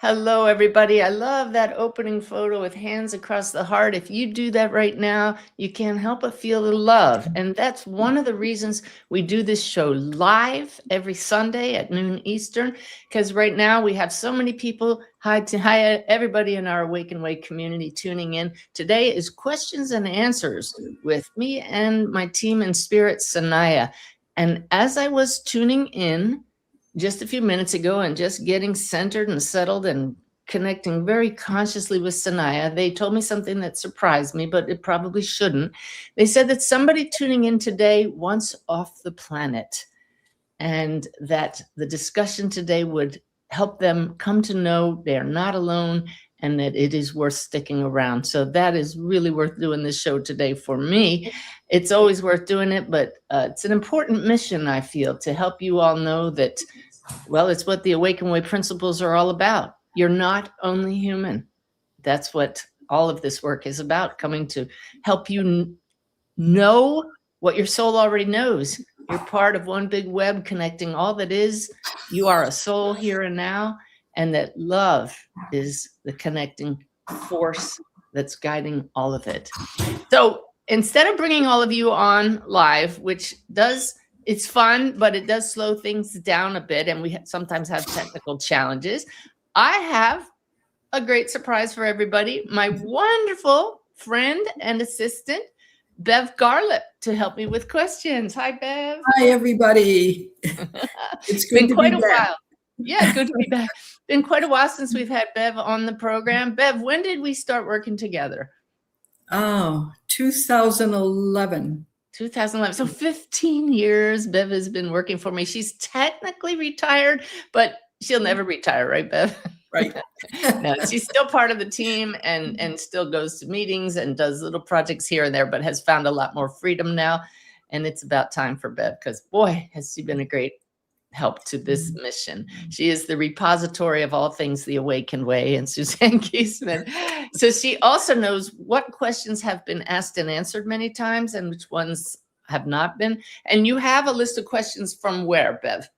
Hello, everybody. I love that opening photo with hands across the heart. If you do that right now, you can't help but feel the love. And that's one of the reasons we do this show live every Sunday at noon Eastern, because right now we have so many people. Hi, everybody in our Awake and Wake community tuning in. Today is questions and answers with me and my team in spirit, Sanaya. And as I was tuning in, just a few minutes ago and just getting centered and settled and connecting very consciously with Sanaya, they told me something that surprised me, but it probably shouldn't. They said that somebody tuning in today wants off the planet and that the discussion today would help them come to know they're not alone and that it is worth sticking around. So that is really worth doing this show today for me. It's always worth doing it, but it's an important mission, I feel, to help you all know that, well, it's what the Awake and Wake principles are all about. You're not only human. That's what all of this work is about, coming to help you know what your soul already knows. You're part of one big web connecting all that is. You are a soul here and now, and that love is the connecting force that's guiding all of it. So instead of bringing all of you on live, which it's fun, but it does slow things down a bit, and we sometimes have technical challenges, I have a great surprise for everybody. My wonderful friend and assistant, Bev Garlip, to help me with questions. Hi, Bev. Hi, everybody. It's good to be back. Yeah, good to be back. Been quite a while since we've had Bev on the program. Bev, when did we start working together? Oh, 2011. 2011. So 15 years Bev has been working for me. She's technically retired, but she'll never retire, right, Bev? Right. No, she's still part of the team and still goes to meetings and does little projects here and there, but has found a lot more freedom now. And it's about time for Bev, because boy, has she been a great help to this mission. She is the repository of all things the Awakened Way and Suzanne Giesemann. So she also knows what questions have been asked and answered many times and which ones have not been. And you have a list of questions from where, Bev?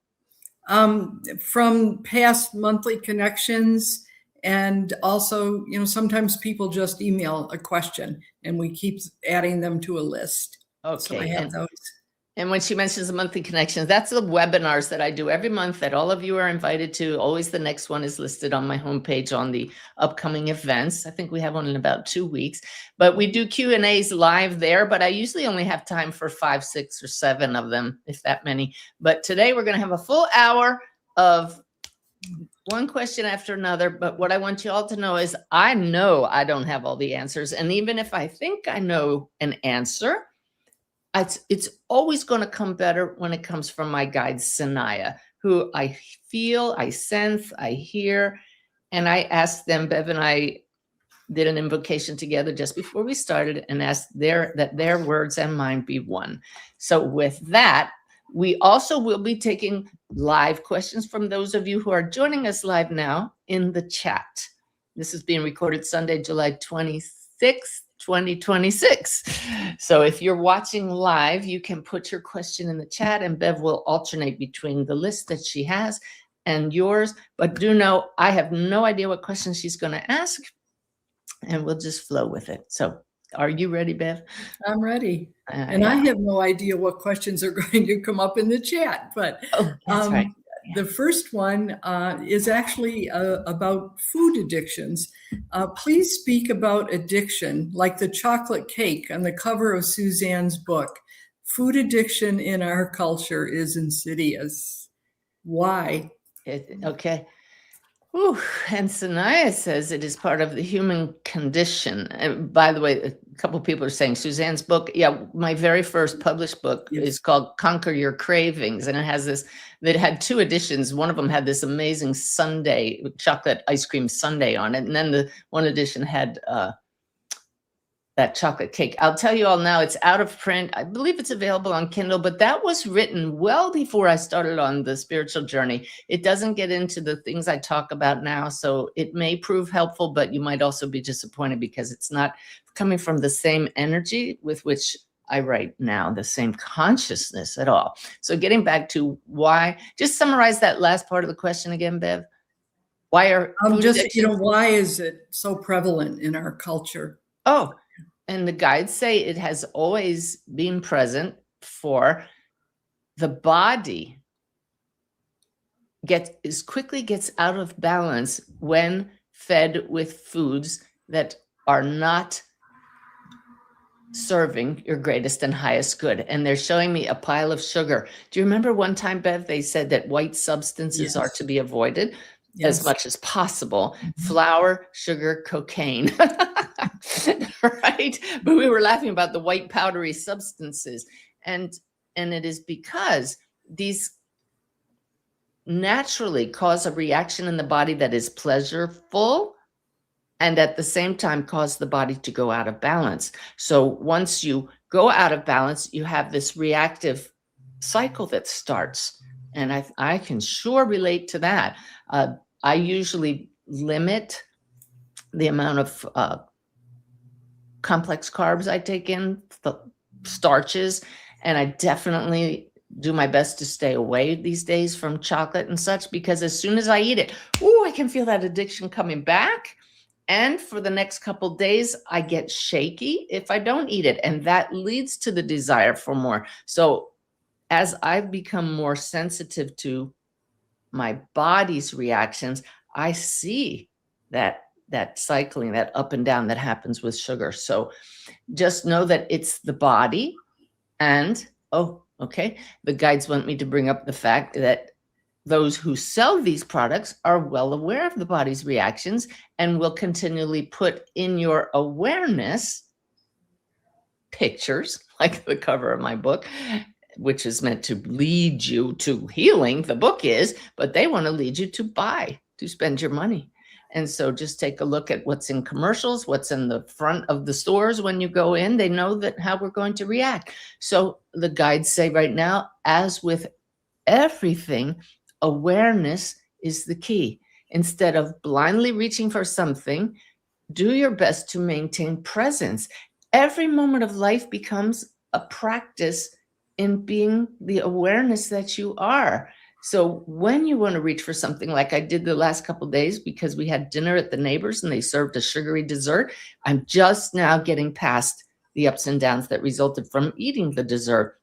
From past monthly connections, and also, sometimes people just email a question and we keep adding them to a list. Okay. So I have those. And when she mentions the monthly connections, that's the webinars that I do every month that all of you are invited to. Always the next one is listed on my homepage on the upcoming events. I think we have one in about 2 weeks, but we do Q&As live there, but I usually only have time for 5, 6, or 7 of them, if that many. But today we're going to have a full hour of one question after another. But what I want you all to know is I know I don't have all the answers. And even if I think I know an answer, it's always going to come better when it comes from my guide, Sanaya, who I feel, I sense, I hear. And I asked them, Bev and I did an invocation together just before we started and asked that their words and mine be one. So with that, we also will be taking live questions from those of you who are joining us live now in the chat. This is being recorded Sunday, July 26th. 2026. So if you're watching live, you can put your question in the chat and Bev will alternate between the list that she has and yours. But do know, I have no idea what questions she's going to ask and we'll just flow with it. So are you ready, Bev? I'm ready. And I have no idea what questions are going to come up in the chat, but that's right. The first one is actually about food addictions. Please speak about addiction, like the chocolate cake on the cover of Suzanne's book. Food addiction in our culture is insidious. Why? Okay. Ooh, and Sanaya says it is part of the human condition. And by the way, a couple of people are saying Suzanne's book. Yeah, my very first published book is called Conquer Your Cravings. And it has it had 2 editions. One of them had this amazing sundae, chocolate ice cream sundae on it. And then the one edition had that chocolate cake. I'll tell you all now, it's out of print. I believe it's available on Kindle, but that was written well before I started on the spiritual journey. It doesn't get into the things I talk about now, so it may prove helpful, but you might also be disappointed because it's not coming from the same energy with which I write now, the same consciousness at all. So getting back to why, just summarize that last part of the question again, Bev. Why are food Just, addictions? why is it so prevalent in our culture? Oh, and the guides say it has always been present for the body quickly gets out of balance when fed with foods that are not serving your greatest and highest good. And they're showing me a pile of sugar. Do you remember one time, Bev, they said that white substances are to be avoided as much as possible? Flour, sugar, cocaine. Right? But we were laughing about the white powdery substances. And it is because these naturally cause a reaction in the body that is pleasureful and at the same time cause the body to go out of balance. So once you go out of balance, you have this reactive cycle that starts. And I can sure relate to that. I usually limit the amount of complex carbs I take in, the starches, and I definitely do my best to stay away these days from chocolate and such, because as soon as I eat it, I can feel that addiction coming back. And for the next couple days, I get shaky if I don't eat it. And that leads to the desire for more. So as I've become more sensitive to my body's reactions, I see that cycling, that up and down that happens with sugar. So just know that it's the body. And, okay, the guides want me to bring up the fact that those who sell these products are well aware of the body's reactions and will continually put in your awareness pictures, like the cover of my book, which is meant to lead you to healing. The book is, but they want to lead you to buy, to spend your money. And so just take a look at what's in commercials, what's in the front of the stores when you go in. They know that how we're going to react. So the guides say right now, as with everything, awareness is the key. Instead of blindly reaching for something, do your best to maintain presence. Every moment of life becomes a practice in being the awareness that you are. So when you want to reach for something, like I did the last couple of days because we had dinner at the neighbors and they served a sugary dessert, I'm just now getting past the ups and downs that resulted from eating the dessert.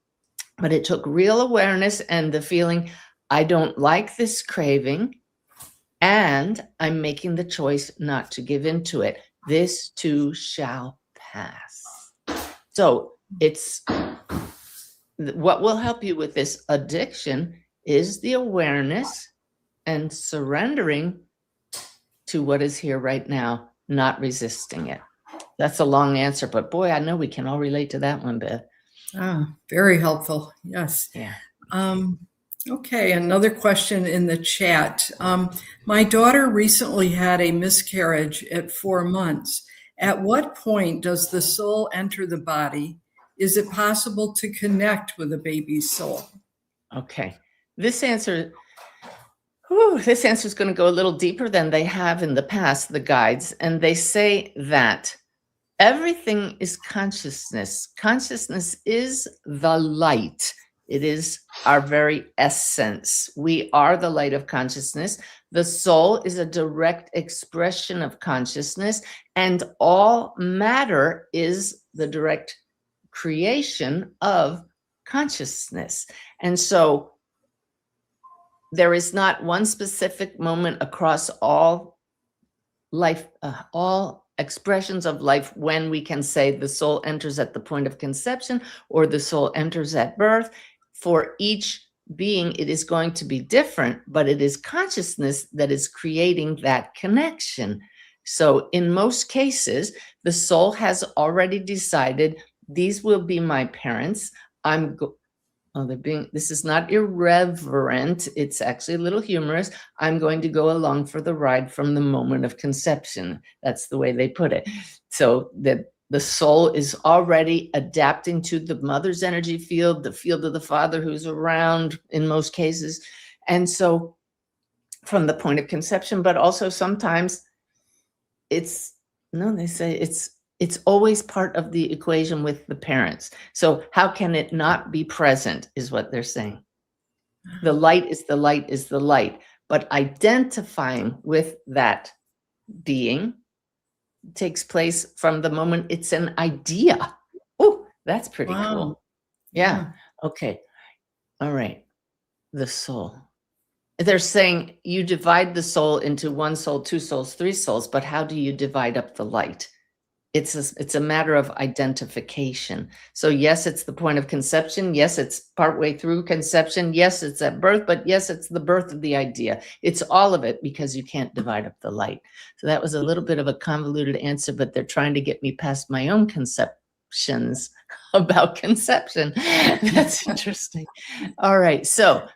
But it took real awareness and the feeling, I don't like this craving, and I'm making the choice not to give into it. This too shall pass. So it's what will help you with this addiction is the awareness and surrendering to what is here right now, not resisting it. That's a long answer, but boy, I know we can all relate to that one, Beth. Very helpful. Yes. Yeah. Okay, another question in the chat. My daughter recently had a miscarriage at 4 months. At what point does the soul enter the body? Is it possible to connect with a baby's soul? Okay. This answer is going to go a little deeper than they have in the past, the guides. And they say that everything is consciousness. Consciousness is the light. It is our very essence. We are the light of consciousness. The soul is a direct expression of consciousness, and all matter is the direct creation of consciousness. And so there is not one specific moment across all life, all expressions of life, when we can say the soul enters at the point of conception or the soul enters at birth. For each being, it is going to be different, but it is consciousness that is creating that connection. So in most cases, the soul has already decided these will be my parents. This is not irreverent. It's actually a little humorous. I'm going to go along for the ride from the moment of conception. That's the way they put it. So that the soul is already adapting to the mother's energy field, the field of the father who's around in most cases. And so from the point of conception, but also sometimes they say it's always part of the equation with the parents. So how can it not be present is what they're saying. The light is the light is the light. But identifying with that being takes place from the moment it's an idea. Oh, that's pretty cool. Yeah. Okay. All right. The soul. They're saying you divide the soul into one soul, two souls, three souls, but how do you divide up the light? It's a matter of identification. So yes, it's the point of conception. Yes, it's partway through conception. Yes, it's at birth, but yes, it's the birth of the idea. It's all of it because you can't divide up the light. So that was a little bit of a convoluted answer, but they're trying to get me past my own conceptions about conception. That's interesting. All right. So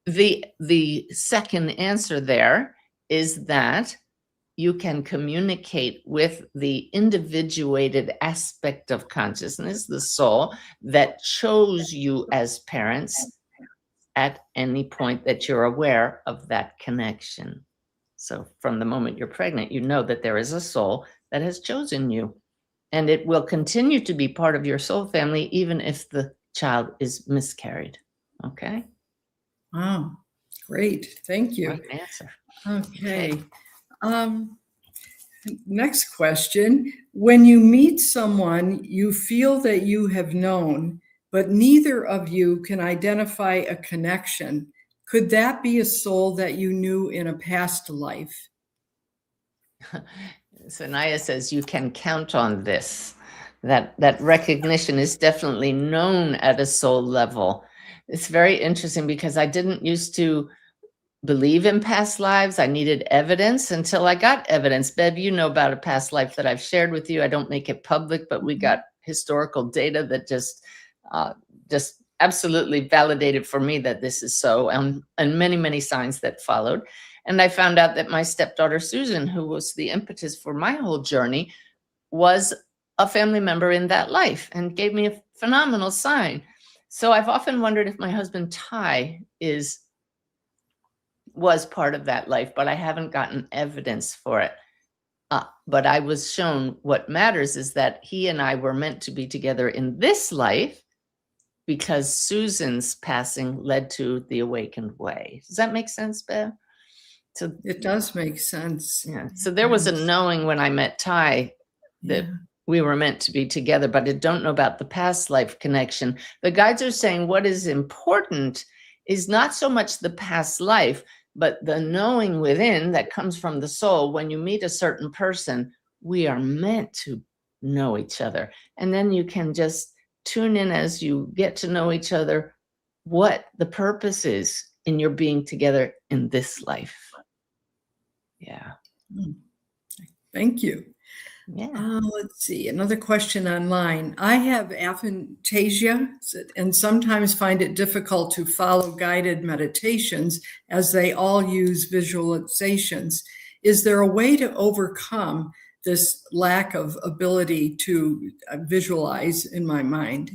the second answer there is that you can communicate with the individuated aspect of consciousness, the soul, that chose you as parents at any point that you're aware of that connection. So from the moment you're pregnant, you know that there is a soul that has chosen you, and it will continue to be part of your soul family, even if the child is miscarried. Okay? Wow, great. Thank you. Right answer. Okay. Next question. When you meet someone you feel that you have known, but neither of you can identify a connection, could that be a soul that you knew in a past life? Sanaya says you can count on this. That recognition is definitely known at a soul level. It's very interesting because I didn't used to believe in past lives. I needed evidence until I got evidence. Bev, you know about a past life that I've shared with you. I don't make it public, but we got historical data that just absolutely validated for me that this is so, and many, many signs that followed. And I found out that my stepdaughter, Susan, who was the impetus for my whole journey, was a family member in that life and gave me a phenomenal sign. So I've often wondered if my husband, Ty, was part of that life, but I haven't gotten evidence for it. But I was shown what matters is that he and I were meant to be together in this life because Susan's passing led to the awakened way. Does that make sense, Bev? So it does make sense. Yeah. So there was a knowing when I met Ty that we were meant to be together, but I don't know about the past life connection. The guides are saying what is important is not so much the past life, but the knowing within that comes from the soul. When you meet a certain person, we are meant to know each other. And then you can just tune in as you get to know each other, what the purpose is in your being together in this life. Yeah. Thank you. Yeah. Let's see, another question online. I have aphantasia and sometimes find it difficult to follow guided meditations as they all use visualizations. Is there a way to overcome this lack of ability to visualize in my mind?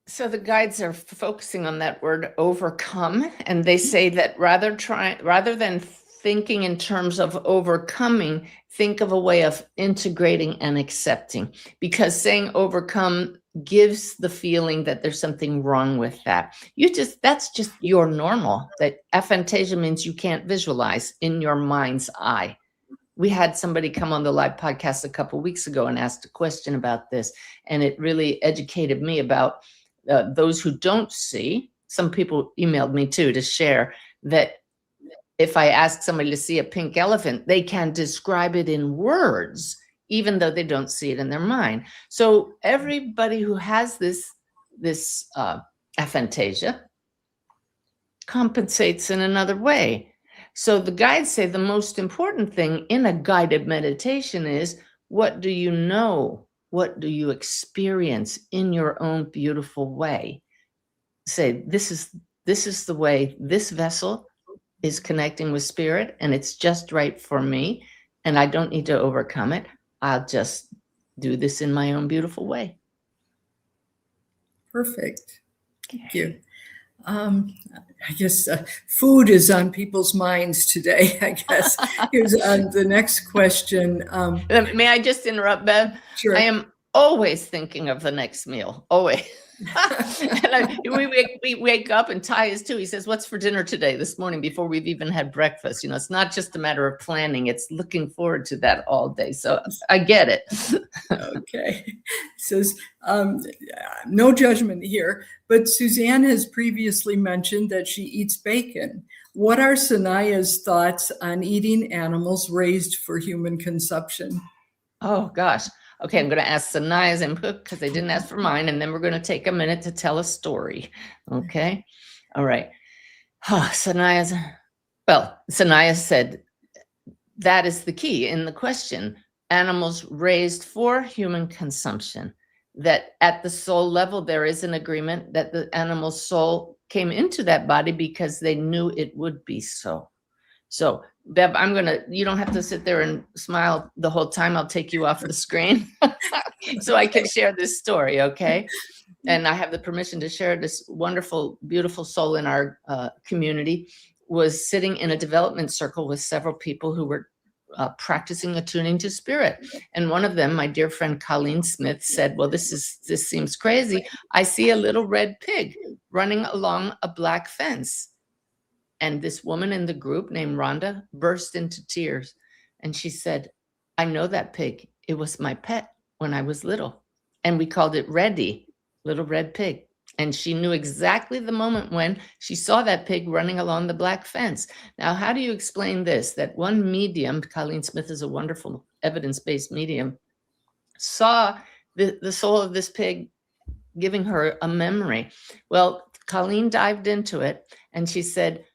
So the guides are focusing on that word overcome, and they say that rather than thinking in terms of overcoming, think of a way of integrating and accepting, because saying overcome gives the feeling that there's something wrong with that. That's just your normal. That aphantasia means you can't visualize in your mind's eye. We had somebody come on the live podcast a couple of weeks ago and asked a question about this, and it really educated me about those who don't see. Some people emailed me too to share that if I ask somebody to see a pink elephant, they can describe it in words, even though they don't see it in their mind. So everybody who has this aphantasia compensates in another way. So the guides say the most important thing in a guided meditation is, what do you know? What do you experience in your own beautiful way? Say, this is the way this vessel is connecting with spirit, and it's just right for me, and I don't need to overcome it. I'll just do this in my own beautiful way. Perfect. Thank you. I guess food is on people's minds today, I guess. Here's the next question. May I just interrupt, Bev? Sure. I am always thinking of the next meal, always. We wake up, and Ty is too. He says, "What's for dinner today?" This morning, before we've even had breakfast. It's not just a matter of planning; it's looking forward to that all day. So I get it. Okay. Says, no judgment here, but Suzanne has previously mentioned that she eats bacon. What are Sanaya's thoughts on eating animals raised for human consumption? Oh gosh. Okay, I'm going to ask Sanaya's input because they didn't ask for mine, and then we're going to take a minute to tell a story. Okay. All right. Sanaya said that is the key in the question. Animals raised for human consumption. That at the soul level, there is an agreement that the animal's soul came into that body because they knew it would be so. So, Bev, you don't have to sit there and smile the whole time. I'll take you off the screen so I can share this story, okay? And I have the permission to share. This wonderful, beautiful soul in our community was sitting in a development circle with several people who were practicing attuning to spirit. And one of them, my dear friend Colleen Smith, said, well, this seems crazy. I see a little red pig running along a black fence. And this woman in the group named Rhonda burst into tears. And she said, I know that pig. It was my pet when I was little. And we called it Reddy, little red pig. And she knew exactly the moment when she saw that pig running along the black fence. Now, how do you explain this? That one medium, Colleen Smith is a wonderful evidence-based medium, saw the soul of this pig giving her a memory. Well, Colleen dived into it and she said,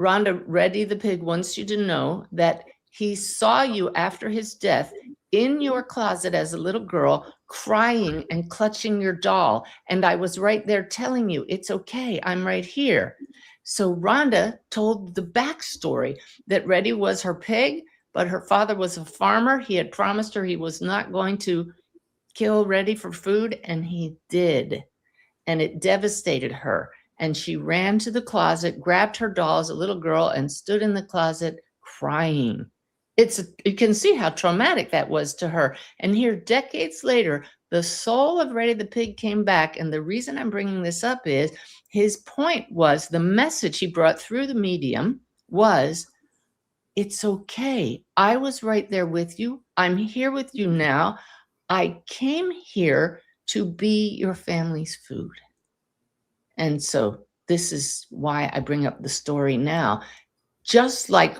Rhonda, Reddy the pig wants you to know that he saw you after his death in your closet as a little girl, crying and clutching your doll. And I was right there telling you, it's okay, I'm right here. So Rhonda told the backstory that Reddy was her pig, but her father was a farmer. He had promised her he was not going to kill Reddy for food, and he did. And it devastated her. And she ran to the closet, grabbed her doll as a little girl, and stood in the closet crying. You can see how traumatic that was to her. And here, decades later, the soul of Reddy the pig came back. And the reason I'm bringing this up is his point was, the message he brought through the medium was, it's okay. I was right there with you. I'm here with you now. I came here to be your family's food. And so this is why I bring up the story now. Just like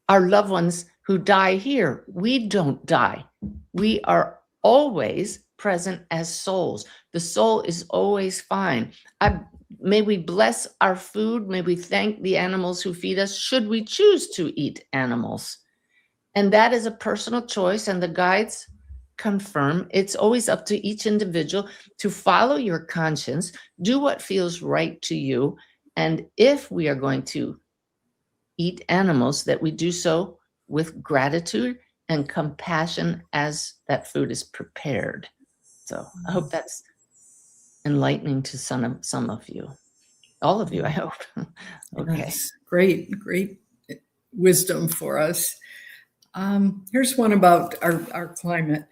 our loved ones who die here, we don't die. We are always present as souls. The soul is always fine. May we bless our food. May we thank the animals who feed us, should we choose to eat animals. And that is a personal choice, and the guides confirm it's always up to each individual to follow your conscience, do what feels right to you. And if we are going to eat animals, that we do so with gratitude and compassion as that food is prepared. So I hope that's enlightening to some of you, all of you, I hope. Okay. That's great wisdom for us. Here's one about our climate.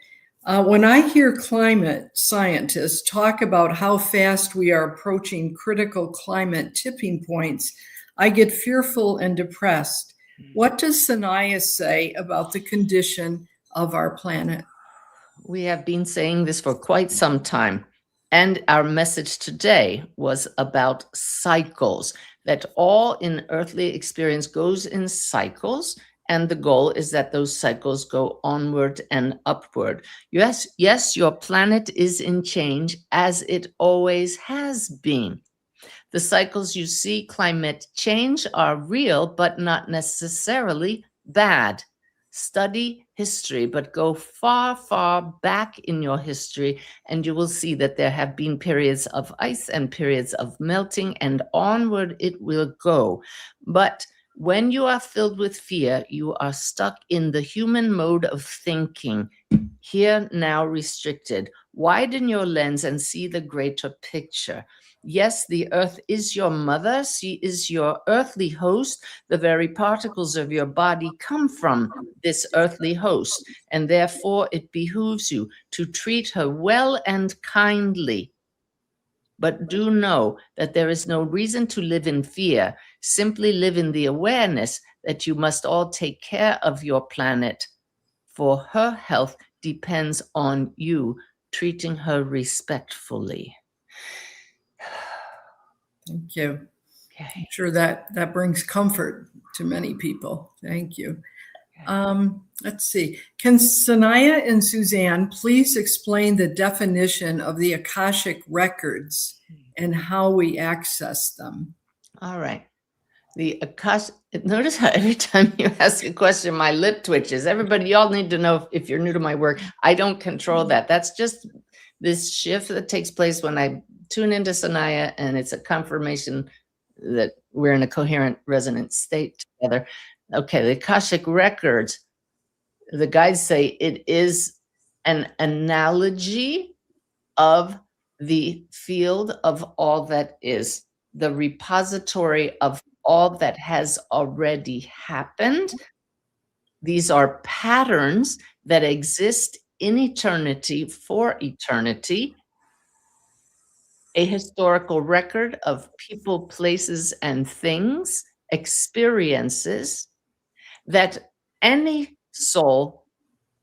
When I hear climate scientists talk about how fast we are approaching critical climate tipping points, I get fearful and depressed. What does Sanaya say about the condition of our planet? We have been saying this for quite some time. And our message today was about cycles, that all in earthly experience goes in cycles. And the goal is that those cycles go onward and upward. Yes, your planet is in change, as it always has been. The cycles you see, climate change, are real, but not necessarily bad. Study history, but go far, far back in your history, and you will see that there have been periods of ice and periods of melting, and onward it will go. But when you are filled with fear, you are stuck in the human mode of thinking, here, now, restricted. Widen your lens and see the greater picture. Yes, the earth is your mother. She is your earthly host. The very particles of your body come from this earthly host, and therefore it behooves you to treat her well and kindly. But do know that there is no reason to live in fear. Simply live in the awareness that you must all take care of your planet, for her health depends on you treating her respectfully. Thank you. Okay. I'm sure that brings comfort to many people. Thank you. Let's see. Can Sanaya and Suzanne please explain the definition of the Akashic Records and how we access them? All right. The Akashic, notice how every time you ask a question, my lip twitches. Everybody, y'all need to know if you're new to my work, I don't control that. That's just this shift that takes place when I tune into Sanaya, and it's a confirmation that we're in a coherent resonant state together. Okay, the Akashic Records, the guides say it is an analogy of the field of all that is, the repository of all that has already happened. These are patterns that exist in eternity for eternity, a historical record of people, places, and things, experiences that any soul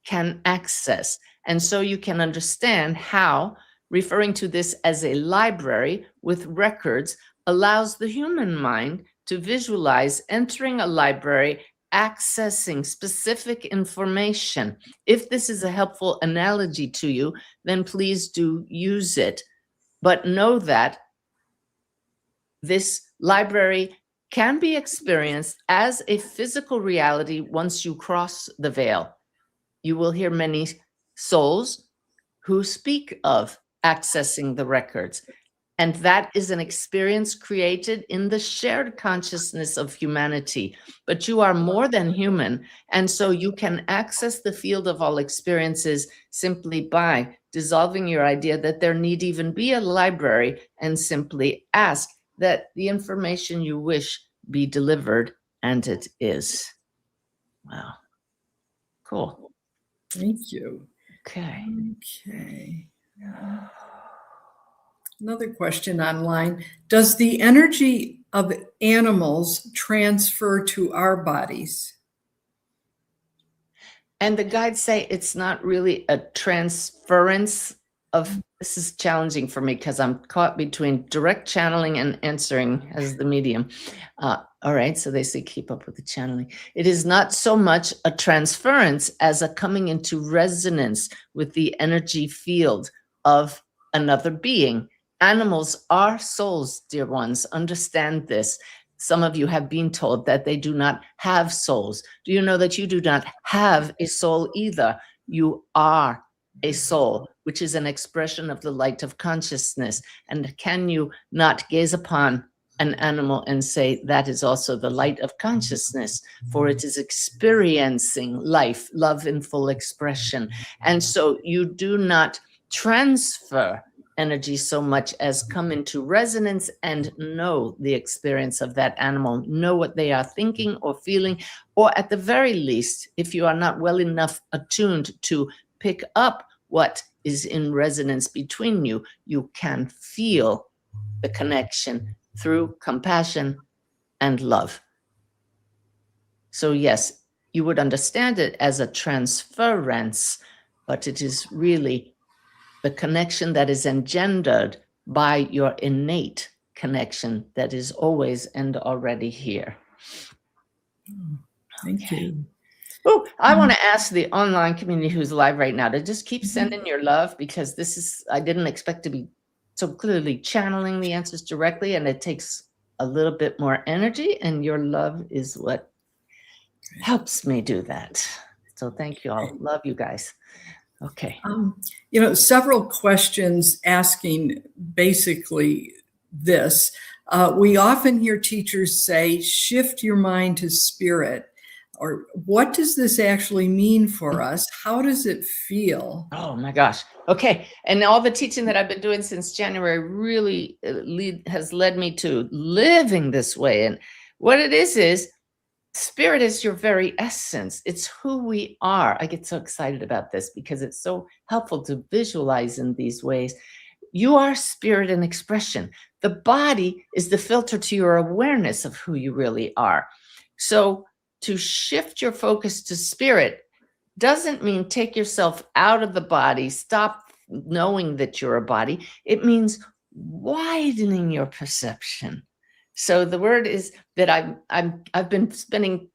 can access. And so you can understand how referring to this as a library with records allows the human mind to visualize entering a library, accessing specific information. If this is a helpful analogy to you, then please do use it. But know that this library can be experienced as a physical reality once you cross the veil. You will hear many souls who speak of accessing the records. And that is an experience created in the shared consciousness of humanity. But you are more than human. And so you can access the field of all experiences simply by dissolving your idea that there need even be a library and simply ask that the information you wish be delivered, and it is. Wow. Cool. Thank you. Okay. Okay. Another question online. Does the energy of animals transfer to our bodies? And the guides say it's not really a transference of, this is challenging for me because I'm caught between direct channeling and answering as the medium. All right, so they say keep up with the channeling. It is not so much a transference as a coming into resonance with the energy field of another being. Animals are souls, dear ones. Understand this. Some of you have been told that they do not have souls. Do you know that you do not have a soul either? You are a soul, which is an expression of the light of consciousness. And can you not gaze upon an animal and say that is also the light of consciousness, for it is experiencing life, love in full expression. And so you do not transfer energy so much as come into resonance and know the experience of that animal, know what they are thinking or feeling, or at the very least, if you are not well enough attuned to pick up what is in resonance between you, you can feel the connection through compassion and love. So yes, you would understand it as a transference, but it is really the connection that is engendered by your innate connection that is always and already here. Thank you. Oh, I want to ask the online community who's live right now to just keep sending your love, because this is, I didn't expect to be so clearly channeling the answers directly, and it takes a little bit more energy, and your love is what helps me do that. So thank you all. Love you guys. Okay. Several questions asking basically this. We often hear teachers say, shift your mind to spirit. Or what does this actually mean for us? How does it feel? Oh my gosh. Okay. And all the teaching that I've been doing since January really has led me to living this way. And what it is spirit is your very essence. It's who we are. I get so excited about this because it's so helpful to visualize in these ways. You are spirit and expression. The body is the filter to your awareness of who you really are. So to shift your focus to spirit doesn't mean take yourself out of the body, stop knowing that you're a body. It means widening your perception. So the word is that I've been spending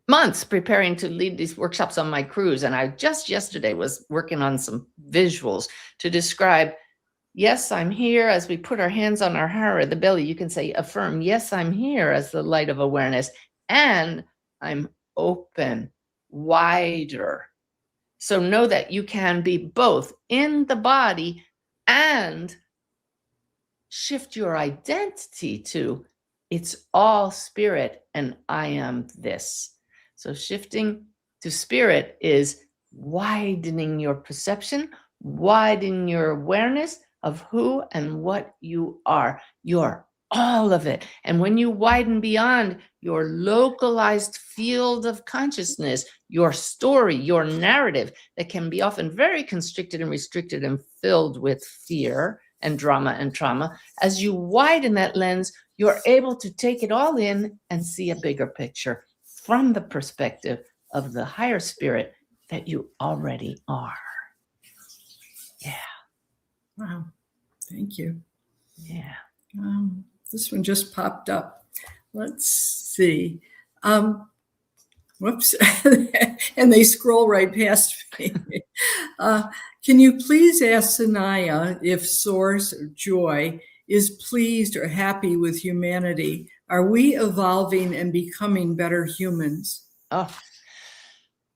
months preparing to lead these workshops on my cruise, and I just yesterday was working on some visuals to describe, yes, I'm here. As we put our hands on our heart or the belly, you can say, affirm, yes, I'm here as the light of awareness, and I'm open, wider. So know that you can be both in the body and shift your identity to it's all spirit and I am this. So shifting to spirit is widening your perception, widening your awareness of who and what you are. You're all of it. And when you widen beyond your localized field of consciousness, your story, your narrative that can be often very constricted and restricted and filled with fear and drama and trauma, as you widen that lens, you're able to take it all in and see a bigger picture from the perspective of the higher spirit that you already are. Yeah. Wow. Thank you. Yeah. This one just popped up. Let's see. Whoops. And they scroll right past me. Can you please ask Sanaya if Source or Joy is pleased or happy with humanity? Are we evolving and becoming better humans?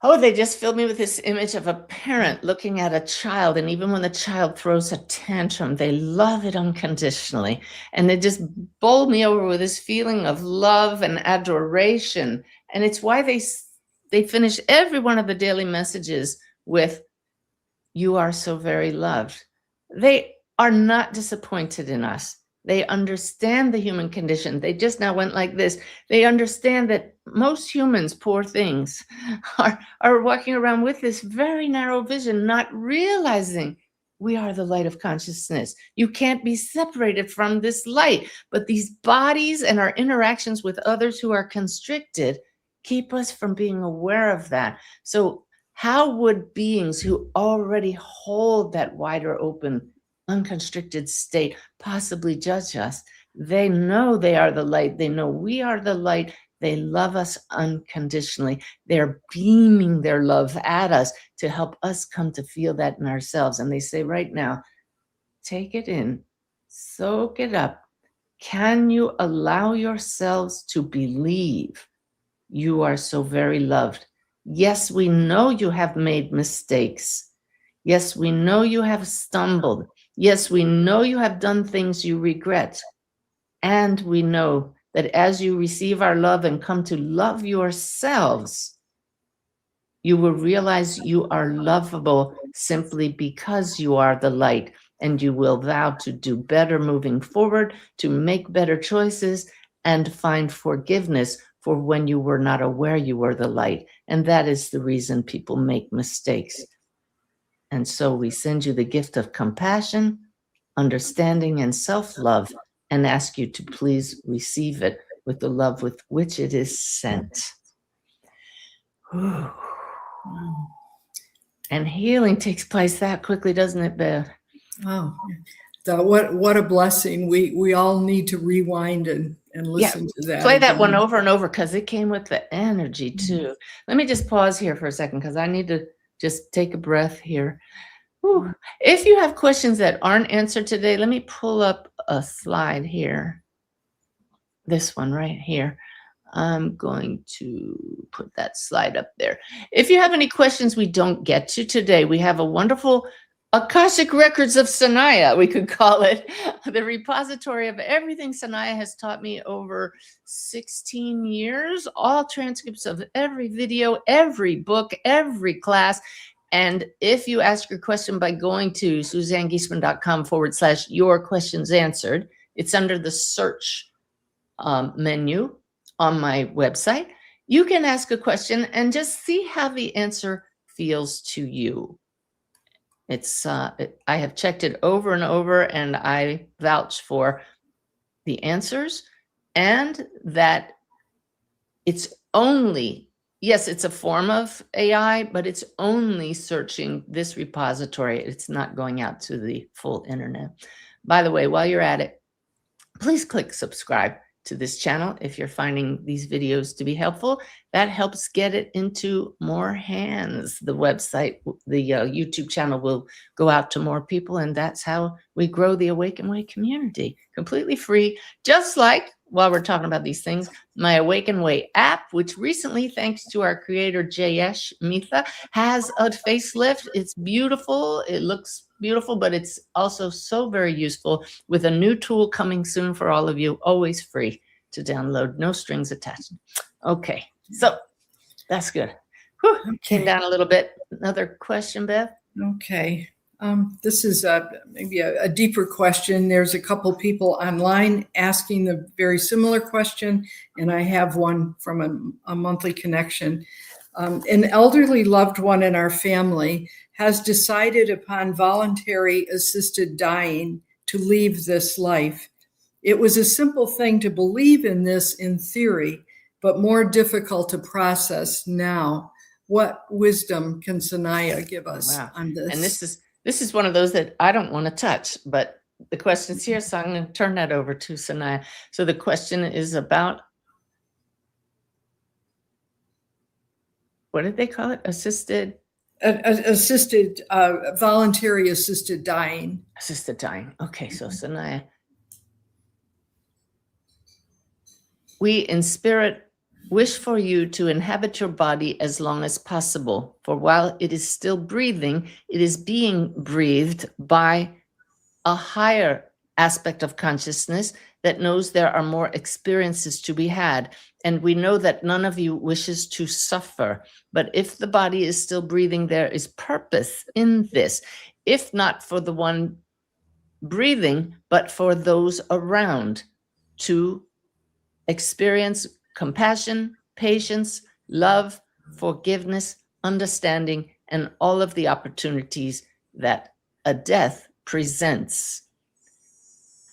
Oh, they just filled me with this image of a parent looking at a child. And even when the child throws a tantrum, they love it unconditionally. And they just bowled me over with this feeling of love and adoration. And it's why they finish every one of the daily messages with, you are so very loved. They are not disappointed in us. They understand the human condition. They just now went like this. They understand that most humans, poor things, are walking around with this very narrow vision, not realizing we are the light of consciousness. You can't be separated from this light. But these bodies and our interactions with others who are constricted keep us from being aware of that. So how would beings who already hold that wider open, unconstricted state possibly judge us? They know they are the light. They know we are the light. They love us unconditionally. They're beaming their love at us to help us come to feel that in ourselves. And they say right now, take it in, soak it up. Can you allow yourselves to believe you are so very loved? Yes, we know you have made mistakes. Yes, we know you have stumbled. Yes, we know you have done things you regret. And we know that as you receive our love and come to love yourselves, you will realize you are lovable simply because you are the light, and you will vow to do better moving forward, to make better choices, and find forgiveness for when you were not aware you were the light. And that is the reason people make mistakes. And so we send you the gift of compassion, understanding, and self-love, and ask you to please receive it with the love with which it is sent. Ooh. And healing takes place that quickly, doesn't it, Bev? Oh, what a blessing. We all need to rewind and listen to that. Play that one over and over because it came with the energy too. Let me just pause here for a second because I need to just take a breath here. Whew. If you have questions that aren't answered today, let me pull up a slide here. This one right here. I'm going to put that slide up there. If you have any questions we don't get to today, we have a wonderful Akashic Records of Sanaya, we could call it, the repository of everything Sanaya has taught me over 16 years, all transcripts of every video, every book, every class. And if you ask your question by going to SuzanneGiesemann.com/your questions answered, it's under the search menu on my website. You can ask a question and just see how the answer feels to you. I have checked it over and over, and I vouch for the answers, and that it's only, yes, it's a form of AI, but it's only searching this repository. It's not going out to the full internet. By the way, while you're at it, please click subscribe to this channel if you're finding these videos to be helpful. That helps get it into more hands. The website, the YouTube channel will go out to more people, and that's how we grow the Awaken Way community. Completely free, just like, while we're talking about these things, my Awaken Way app, which recently, thanks to our creator, Jayesh Mitha, has a facelift. It's beautiful. It looks beautiful, but it's also so very useful, with a new tool coming soon for all of you, always free to download, no strings attached. Okay, so that's good. Whew, came down a little bit. Another question, Beth? Okay. This is maybe a deeper question. There's a couple people online asking the very similar question, and I have one from a monthly connection. An elderly loved one in our family has decided upon voluntary assisted dying to leave this life. It was a simple thing to believe in this in theory, but more difficult to process now. What wisdom can Sanaya give us on this? And this is one of those that I don't want to touch, but the question's here, so I'm going to turn that over to Sanaya. So the question is about, what did they call it? Voluntary assisted dying. Assisted dying. Okay, so Sanaya. We in spirit wish for you to inhabit your body as long as possible, for while it is still breathing, it is being breathed by a higher aspect of consciousness that knows there are more experiences to be had. And we know that none of you wishes to suffer. But if the body is still breathing, there is purpose in this, if not for the one breathing, but for those around, to experience compassion, patience, love, forgiveness, understanding, and all of the opportunities that a death presents.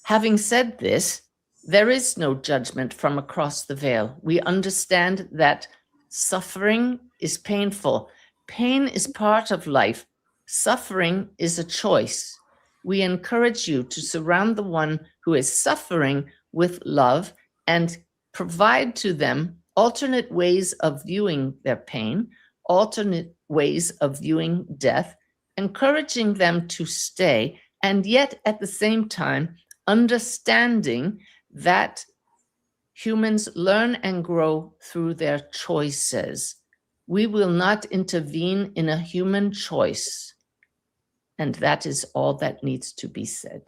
Having said this, there is no judgment from across the veil. We understand that suffering is painful. Pain is part of life. Suffering is a choice. We encourage you to surround the one who is suffering with love and provide to them alternate ways of viewing their pain, alternate ways of viewing death, encouraging them to stay, and yet at the same time, understanding that humans learn and grow through their choices. We will not intervene in a human choice. And that is all that needs to be said.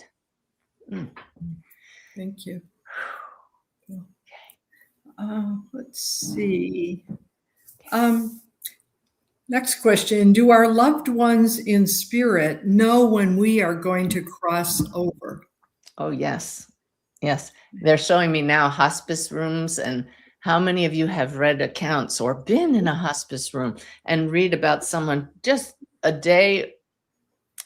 Thank you. Let's see. Next question. Do our loved ones in spirit know when we are going to cross over? Oh, yes. Yes. They're showing me now hospice rooms, and how many of you have read accounts or been in a hospice room and read about someone just a day,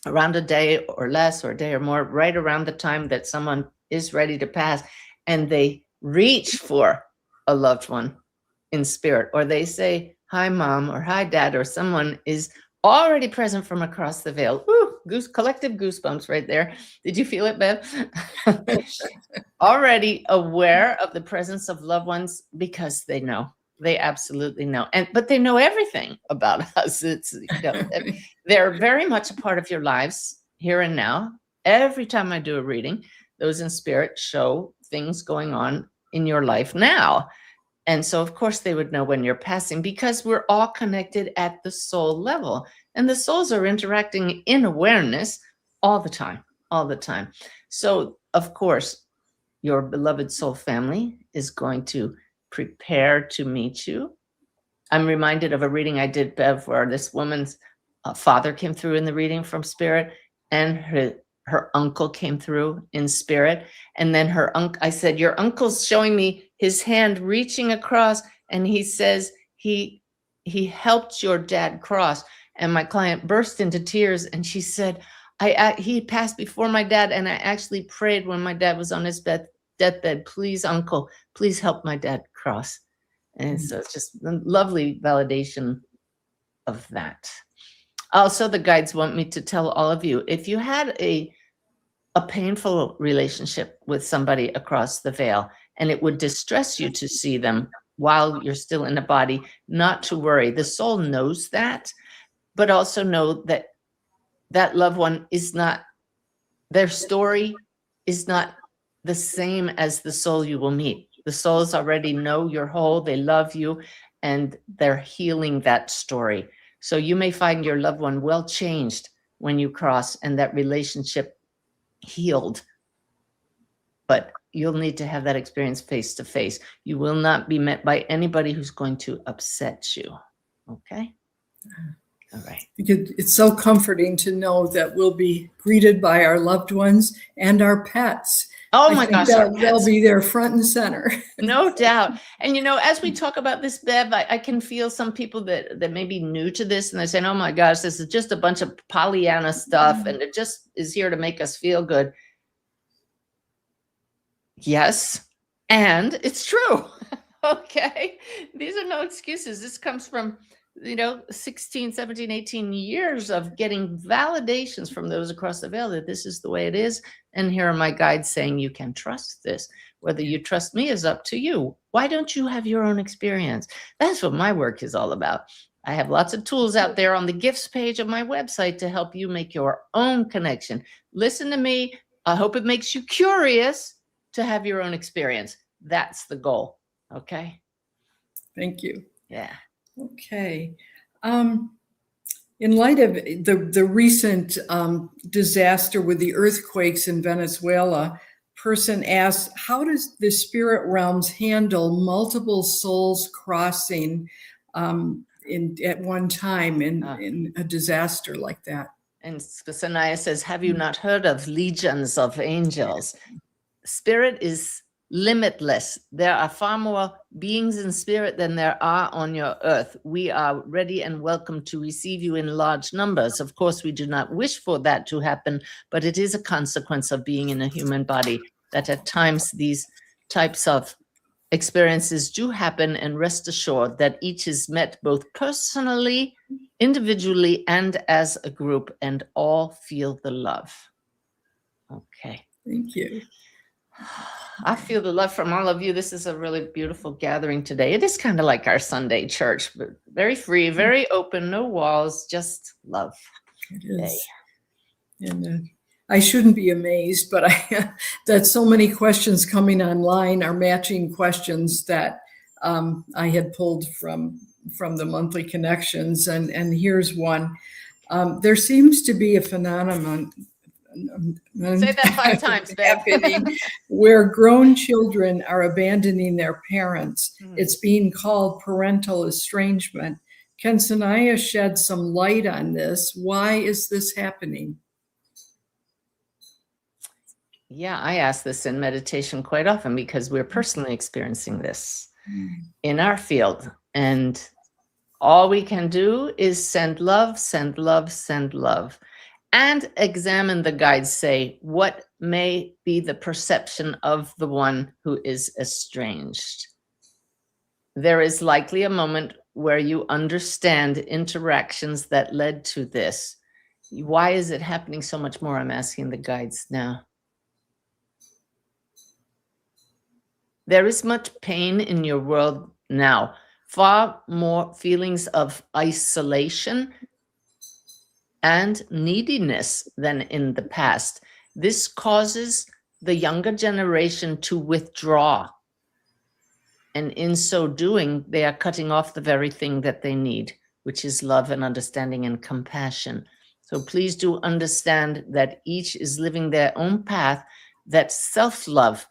around a day or less, or a day or more, right around the time that someone is ready to pass, and they reach for a loved one in spirit, or they say, hi, mom, or hi, dad, or someone is already present from across the veil. Ooh, collective goosebumps right there. Did you feel it, Bev? Already aware of the presence of loved ones because they know. They absolutely know. But they know everything about us. It's, they're very much a part of your lives here and now. Every time I do a reading, those in spirit show things going on in your life now. And so, of course, they would know when you're passing, because we're all connected at the soul level. And the souls are interacting in awareness all the time, all the time. So, of course, your beloved soul family is going to prepare to meet you. I'm reminded of a reading I did, Bev, where this woman's father came through in the reading from spirit, and her uncle came through in spirit. And then I said, your uncle's showing me his hand reaching across, and he says he helped your dad cross. And my client burst into tears, and she said, he passed before my dad, and I actually prayed when my dad was on his deathbed, please, uncle, please help my dad cross. And so it's just a lovely validation of that. Also, the guides want me to tell all of you, if you had a painful relationship with somebody across the veil, and it would distress you to see them while you're still in a body, not to worry. The soul knows that, but also know that that loved one is not, their story is not the same as the soul you will meet. The souls already know you're whole, they love you, and they're healing that story. So you may find your loved one well changed when you cross, and that relationship healed. But you'll need to have that experience face to face. You will not be met by anybody who's going to upset you. Okay? All right. It's so comforting to know that we'll be greeted by our loved ones and our pets. Oh my gosh, they'll be there front and center. No doubt. And as we talk about this, Bev, I can feel some people that may be new to this, and they're saying, oh my gosh, this is just a bunch of Pollyanna stuff, and it just is here to make us feel good. Yes, and it's true. Okay, these are no excuses. This comes from 16, 17, 18 years of getting validations from those across the veil that this is the way it is. And here are my guides saying you can trust this. Whether you trust me is up to you. Why don't you have your own experience? That's what my work is all about. I have lots of tools out there on the gifts page of my website to help you make your own connection. Listen to me. I hope it makes you curious to have your own experience. That's the goal. Okay. Thank you. Yeah. Okay. In light of the recent disaster with the earthquakes in Venezuela, person asked, how does the spirit realms handle multiple souls crossing at one time in a disaster like that? And Sanaya says, have you not heard of legions of angels? Spirit is limitless. There are far more beings in spirit than there are on your earth. We are ready and welcome to receive you in large numbers. Of course, we do not wish for that to happen, but it is a consequence of being in a human body that at times these types of experiences do happen, and rest assured that each is met both personally, individually, and as a group, and all feel the love. Okay. Thank you. I feel the love from all of you. This is a really beautiful gathering today. It is kind of like our Sunday church, but very free, very open, no walls, just love. It is. And I shouldn't be amazed, but that so many questions coming online are matching questions that I had pulled from the monthly connections. And here's one. There seems to be a phenomenon. Say that 5 times, Bev. Where grown children are abandoning their parents. It's being called parental estrangement. Can Sanaya shed some light on this? Why is this happening? Yeah, I ask this in meditation quite often because we're personally experiencing this in our field. And all we can do is send love, send love, send love. And examine, the guides say, what may be the perception of the one who is estranged. There is likely a moment where you understand interactions that led to this. Why is it happening so much more? I'm asking the guides now. There is much pain in your world now, far more feelings of isolation and neediness than in the past. This causes the younger generation to withdraw. And in so doing, they are cutting off the very thing that they need, which is love and understanding and compassion. So please do understand that each is living their own path, that self-love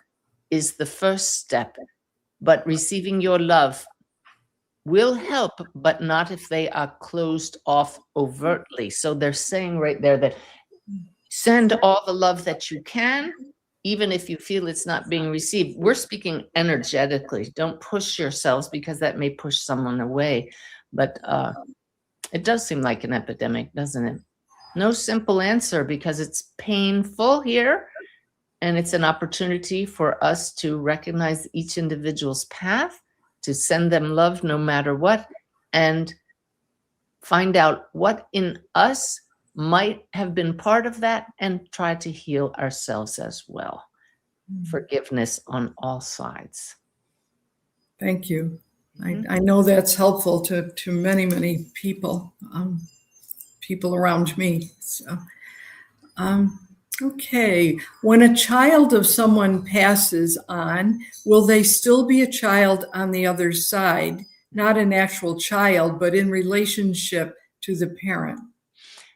is the first step, but receiving your love will help, but not if they are closed off overtly. So they're saying right there that send all the love that you can, even if you feel it's not being received. We're speaking energetically. Don't push yourselves because that may push someone away. But It does seem like an epidemic, doesn't it? No simple answer, because it's painful here, and it's an opportunity for us to recognize each individual's path, to send them love no matter what, and find out what in us might have been part of that, and try to heal ourselves as well. Forgiveness on all sides. Thank you. I know that's helpful to many, many people, people around me. So, okay. When a child of someone passes on, will they still be a child on the other side? Not an actual child, but in relationship to the parent.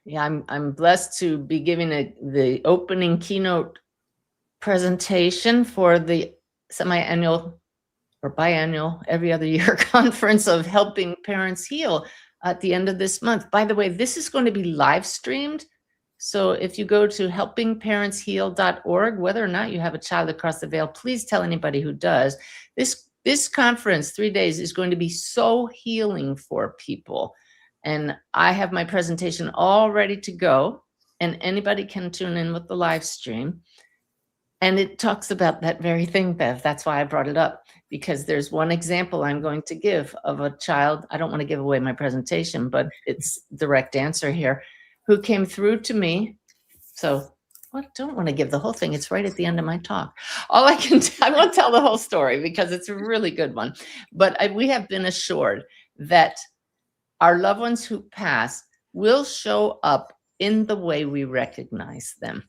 Yeah, I'm blessed to be giving the opening keynote presentation for the semi-annual or biannual, every other year conference of Helping Parents Heal at the end of this month. By the way, this is going to be live streamed. So if you go to helpingparentsheal.org, whether or not you have a child across the veil, please tell anybody who does. This conference, 3 days, is going to be so healing for people. And I have my presentation all ready to go, and anybody can tune in with the live stream. And it talks about that very thing, Bev. That's why I brought it up, because there's one example I'm going to give of a child. I don't want to give away my presentation, but it's direct answer here, who came through to me. So I don't want to give the whole thing. It's right at the end of my talk. All I can, I won't tell the whole story because it's a really good one. But we have been assured that our loved ones who pass will show up in the way we recognize them.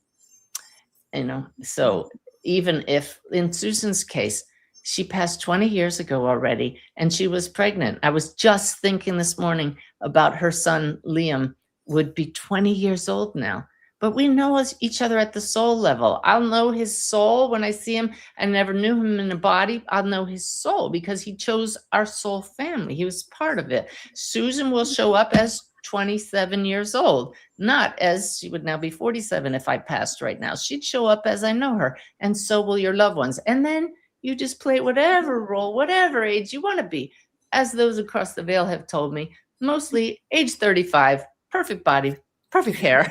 You know, so even if in Susan's case, she passed 20 years ago already, and she was pregnant. I was just thinking this morning about her son, Liam, would be 20 years old now. But we know each other at the soul level. I'll know his soul when I see him. I never knew him in a body. I'll know his soul because he chose our soul family. He was part of it. Susan will show up as 27 years old, not as she would now be 47 if I passed right now. She'd show up as I know her, and so will your loved ones. And then you just play whatever role, whatever age you want to be. As those across the veil have told me, mostly age 35, perfect body, perfect hair,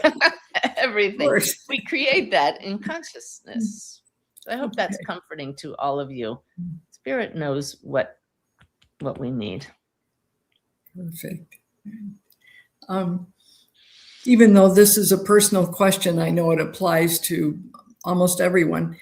everything. We create that in consciousness. So I hope that's comforting to all of you. Spirit knows what we need. Perfect. Even though this is a personal question, I know it applies to almost everyone.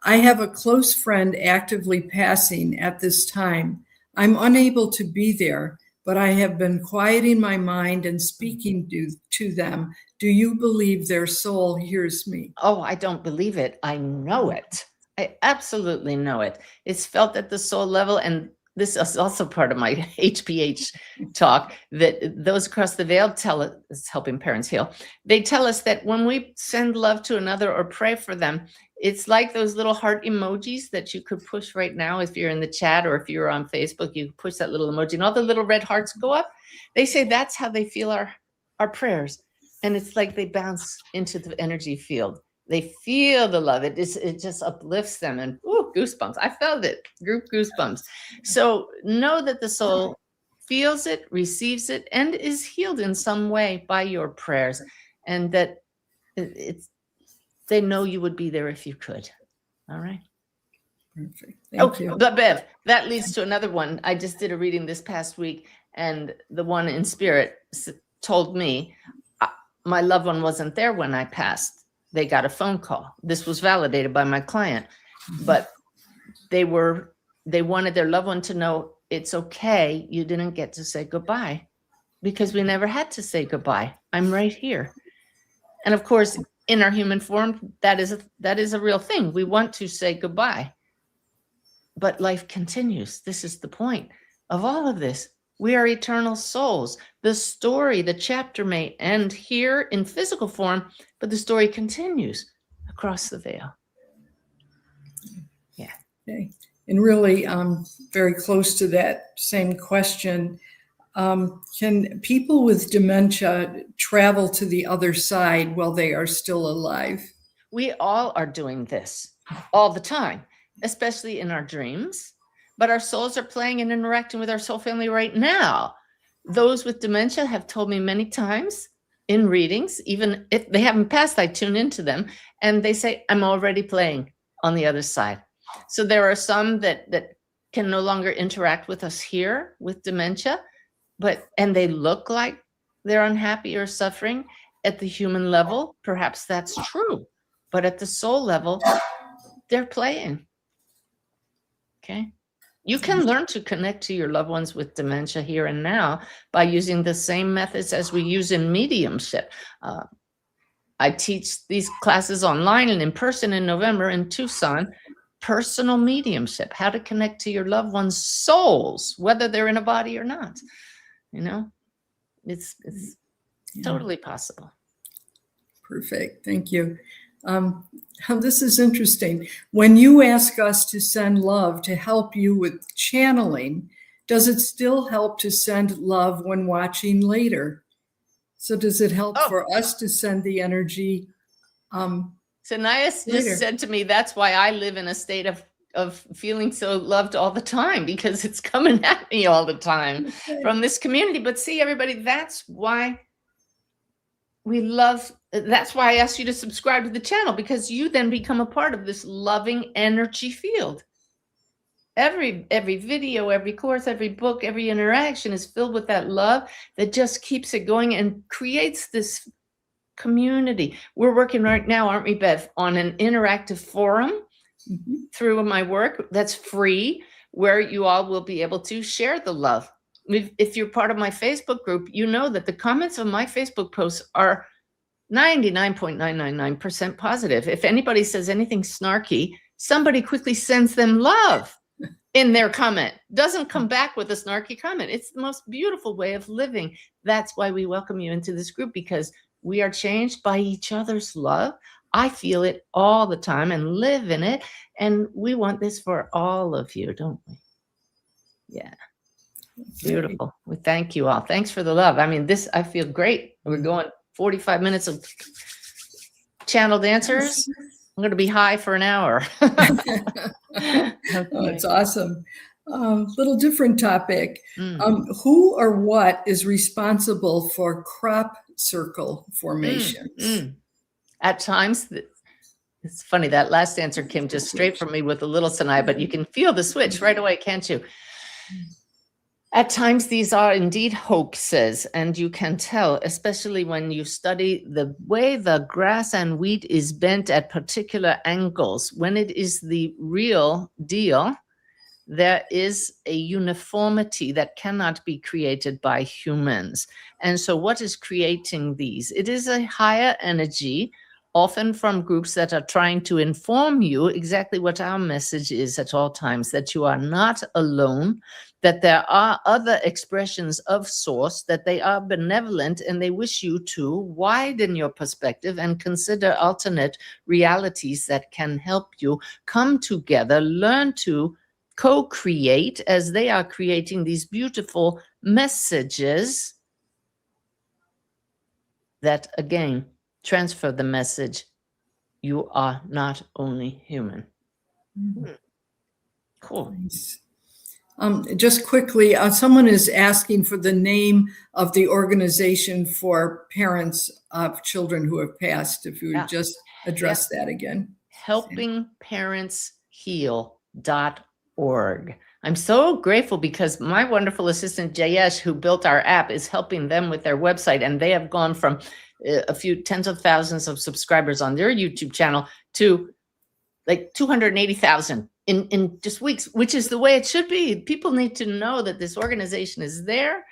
I have a close friend actively passing at this time. I'm unable to be there, but I have been quieting my mind and speaking to them. Do you believe their soul hears me? Oh, I don't believe it. I know it. I absolutely know it. It's felt at the soul level, and this is also part of my HPH talk, that those across the veil tell us, Helping Parents Heal, they tell us that when we send love to another or pray for them, it's like those little heart emojis that you could push right now if you're in the chat, or if you're on Facebook, you push that little emoji and all the little red hearts go up. They say that's how they feel our prayers. And it's like they bounce into the energy field. They feel the love. It just uplifts them, and ooh, goosebumps. I felt it, group goosebumps. So know that the soul feels it, receives it, and is healed in some way by your prayers, and that they know you would be there if you could. All right. Perfect. Thank you. But Bev, that leads to another one. I just did a reading this past week, and the one in spirit told me my loved one wasn't there when I passed. They got a phone call. This was validated by my client, but they wanted their loved one to know it's okay. You didn't get to say goodbye, because we never had to say goodbye. I'm right here. And of course, in our human form, that is a real thing. We want to say goodbye, but life continues. This is the point of all of this. We are eternal souls. The story, the chapter may end here in physical form, but the story continues across the veil. Yeah. Okay. And really, very close to that same question, can people with dementia travel to the other side while they are still alive? We all are doing this all the time, especially in our dreams. But our souls are playing and interacting with our soul family right now. those with dementia have told me many times in readings, even if they haven't passed, I tune into them and they say, I'm already playing on the other side. So there are some that can no longer interact with us here with dementia, and they look like they're unhappy or suffering. At the human level, perhaps that's true, but at the soul level, they're playing. Okay. You can learn to connect to your loved ones with dementia here and now by using the same methods as we use in mediumship. I teach these classes online and in person in November in Tucson. Personal mediumship, how to connect to your loved ones' souls, whether they're in a body or not. You know, it's totally possible. Perfect. Thank you. This is interesting. When you ask us to send love to help you with channeling, does it still help to send love when watching later? So does it help for us to send the energy? Sanaya just said to me, that's why I live in a state of feeling so loved all the time, because it's coming at me all the time from this community. But see, everybody, that's why that's why I asked you to subscribe to the channel, because you then become a part of this loving energy field. Every video, every course, every book, every interaction is filled with that love that just keeps it going and creates this community. We're working right now, aren't we, Bev, on an interactive forum through my work that's free, where you all will be able to share the love. If you're part of my Facebook group, you know that the comments on my Facebook posts are 99.999% positive. If anybody says anything snarky, somebody quickly sends them love in their comment. Doesn't come back with a snarky comment. It's the most beautiful way of living. That's why we welcome you into this group, because we are changed by each other's love. I feel it all the time and live in it. And we want this for all of you, don't we? Yeah. Beautiful. We thank you all. Thanks for the love. I mean, I feel great. We're going 45 minutes of channeled answers. I'm going to be high for an hour. Okay. Oh, it's awesome. Little different topic. Who or what is responsible for crop circle formations? At times, it's funny, that last answer came just straight from me with a little Sanaya, but you can feel the switch right away, can't you? At times, these are indeed hoaxes, and you can tell, especially when you study the way the grass and wheat is bent at particular angles. When it is the real deal, there is a uniformity that cannot be created by humans. And so what is creating these? It is a higher energy, often from groups that are trying to inform you exactly what our message is at all times, that you are not alone, that there are other expressions of source, that they are benevolent, and they wish you to widen your perspective and consider alternate realities that can help you come together, learn to co-create as they are creating these beautiful messages that, again, transfer the message, you are not only human. Cool. Nice. Just quickly, someone is asking for the name of the organization for parents of children who have passed. If you would just address that again. HelpingParentsHeal.org. I'm so grateful because my wonderful assistant, Jayesh, who built our app, is helping them with their website. And they have gone from a few tens of thousands of subscribers on their YouTube channel to like 280,000 in just weeks, which is the way it should be. People need to know that this organization is there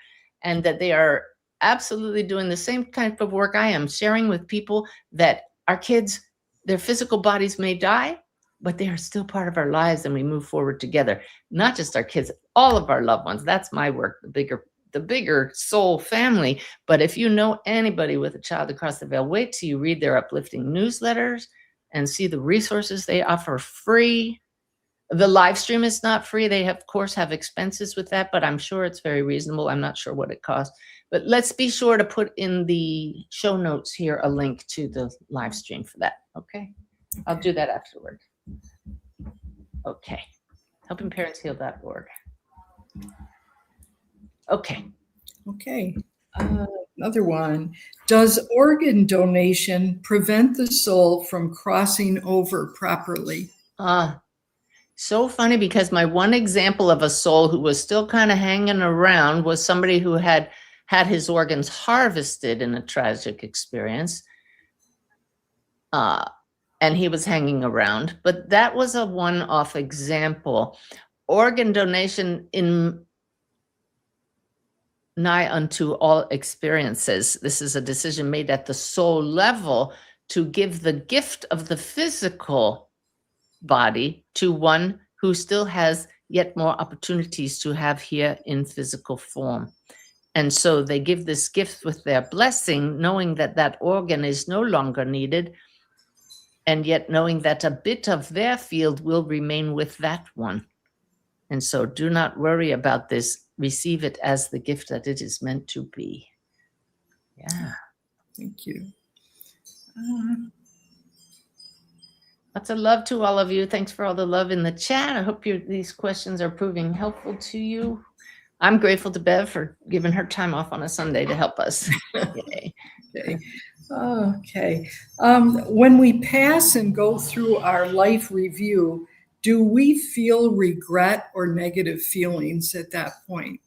and that they are absolutely doing the same kind of work I am, sharing with people that our kids, their physical bodies may die, but they are still part of our lives, and we move forward together. Not just our kids, all of our loved ones. That's my work, the bigger soul family. But if you know anybody with a child across the veil, wait till you read their uplifting newsletters and see the resources they offer free. The live stream is not free. They of course have expenses with that, but I'm sure it's very reasonable. I'm not sure what it costs, but let's be sure to put in the show notes here a link to the live stream for that. Okay. I'll do that afterward. Okay. HelpingParentsHeal.org. Okay. Okay. Another one. Does organ donation prevent the soul from crossing over properly? So funny, because my one example of a soul who was still kind of hanging around was somebody who had his organs harvested in a tragic experience. And he was hanging around, but that was a one-off example. Organ donation in nigh unto all experiences. This is a decision made at the soul level to give the gift of the physical body to one who still has yet more opportunities to have here in physical form. And so they give this gift with their blessing, knowing that that organ is no longer needed, and yet knowing that a bit of their field will remain with that one. And so do not worry about this. Receive it as the gift that it is meant to be. Yeah. Thank you. Lots of love to all of you. Thanks for all the love in the chat. I hope these questions are proving helpful to you. I'm grateful to Bev for giving her time off on a Sunday to help us. Yay. Okay. Okay. When we pass and go through our life review, do we feel regret or negative feelings at that point?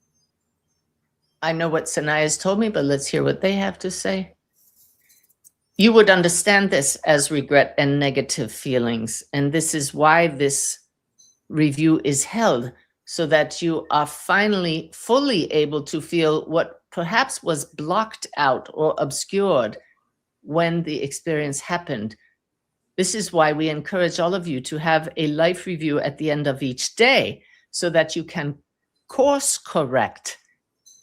I know what Sanaya has told me, but let's hear what they have to say. You would understand this as regret and negative feelings. And this is why this review is held, so that you are finally fully able to feel what perhaps was blocked out or obscured when the experience happened. This is why we encourage all of you to have a life review at the end of each day, so that you can course correct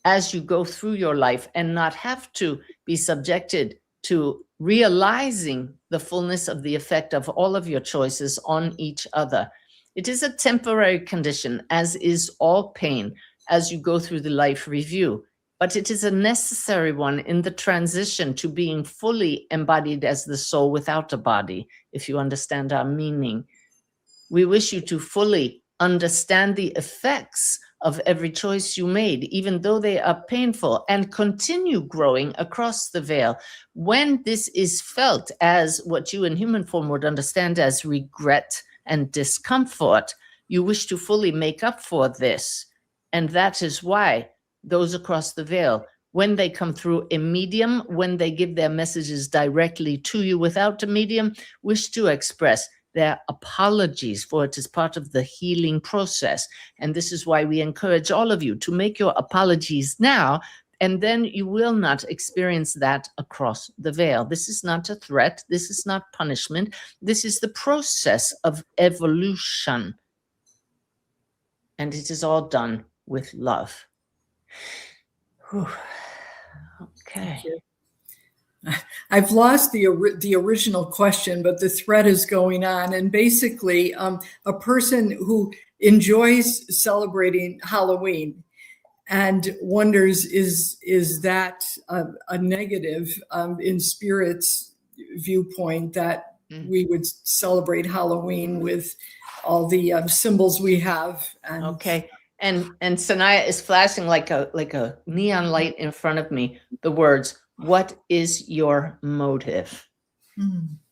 as you go through your life and not have to be subjected to realizing the fullness of the effect of all of your choices on each other. It is a temporary condition, as is all pain, as you go through the life review. But it is a necessary one in the transition to being fully embodied as the soul without a body, if you understand our meaning. We wish you to fully understand the effects of every choice you made, even though they are painful, and continue growing across the veil. When this is felt as what you in human form would understand as regret and discomfort, you wish to fully make up for this. And that is why those across the veil, when they come through a medium, when they give their messages directly to you without a medium, wish to express their apologies, for it is part of the healing process. And this is why we encourage all of you to make your apologies now, and then you will not experience that across the veil. This is not a threat. This is not punishment. This is the process of evolution. And it is all done with love. Whew. Okay. I've lost the original question, but the thread is going on. And basically, a person who enjoys celebrating Halloween and wonders, is that a negative in Spirit's viewpoint, that we would celebrate Halloween with all the symbols we have? And okay. And Sanaya is flashing like a neon light in front of me. The words, what is your motive?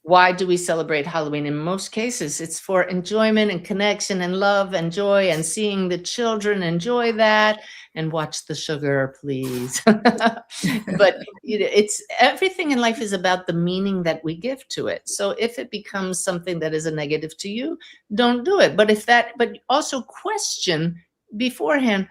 Why do we celebrate Halloween? In most cases, it's for enjoyment and connection and love and joy, and seeing the children enjoy that, and watch the sugar, please. But it's everything in life is about the meaning that we give to it. So if it becomes something that is a negative to you, don't do it. But but also question beforehand,